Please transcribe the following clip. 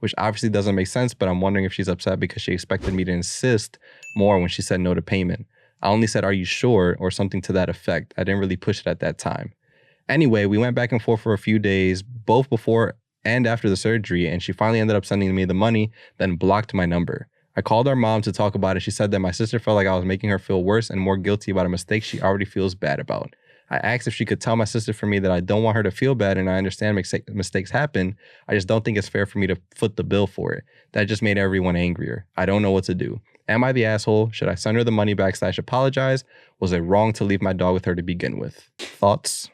which obviously doesn't make sense, but I'm wondering if she's upset because she expected me to insist more when she said no to payment. I only said, "Are you sure?" or something to that effect. I didn't really push it at that time. Anyway, we went back and forth for a few days, both before and after the surgery, and she finally ended up sending me the money, then blocked my number. I called our mom to talk about it. She said that my sister felt like I was making her feel worse and more guilty about a mistake she already feels bad about. I asked if she could tell my sister for me that I don't want her to feel bad and I understand mistakes happen. I just don't think it's fair for me to foot the bill for it. That just made everyone angrier. I don't know what to do. Am I the asshole? Should I send her the money back / apologize? Was it wrong to leave my dog with her to begin with? Thoughts?